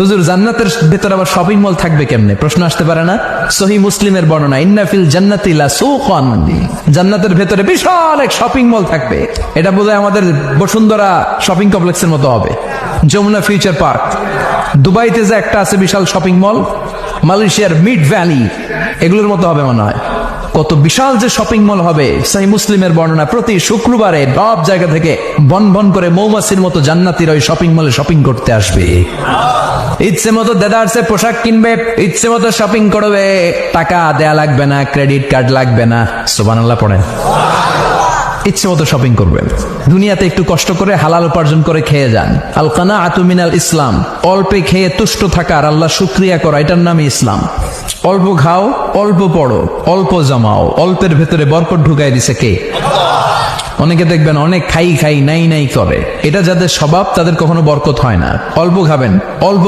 হুজুর জান্নাতের ভেতরে আবার শপিং মল থাকবে কেমনে? প্রশ্ন আসতে পারে না? সহিহ মুসলিমের বর্ণনা, ইন্না ফিল জান্নাতি লাসুকান, জান্নাতের ভেতরে বিশাল এক শপিং মল থাকবে। এটা বোধহয় আমাদের বসুন্ধরা শপিং কমপ্লেক্সের মতো হবে, যমুনা ফিউচার পার্ক। দুবাইতে যে একটা আছে বিশাল শপিং মল, মালয়েশিয়ার মিড ভ্যালি, এগুলোর মতো হবে মনে হয়। কত বিশাল যে শপিং মল হবে। সহিহ মুসলিমের বর্ণনা, প্রতি শুক্রবারে সব জায়গা থেকে বন বন করে মৌমাছির মতো জান্নাতীরা ওই শপিং মলে শপিং করতে আসবে। ইচ্ছে মতো দেদারসে পোশাক কিনবে, ইচ্ছে মতো শপিং করবে, টাকা দেয়া লাগবে না, ক্রেডিট কার্ড লাগবে না। সুবহানাল্লাহ পড়েন। ইচ্ছে মতো শপিং করবেন। দুনিয়াতে একটু কষ্ট করে হালাল উপার্জন করে খেয়ে যান। আল কানাআতু মিনাল ইসলাম, অল্পে খেয়ে তুষ্ট থাকার, আল্লাহ শুকরিয়া করা, এটার নামই ইসলাম। অল্প খাও, অল্প পড়ো, অল্প জমাও, অল্পের ভেতরে বরকত ঢুকাই দিছে কে? অনেকে দেখবেন অনেক খাই খাই নাই নাই করে, এটা যাদের স্বভাব তাদের কখনো বরকত হয় না। অল্প খাবেন, অল্প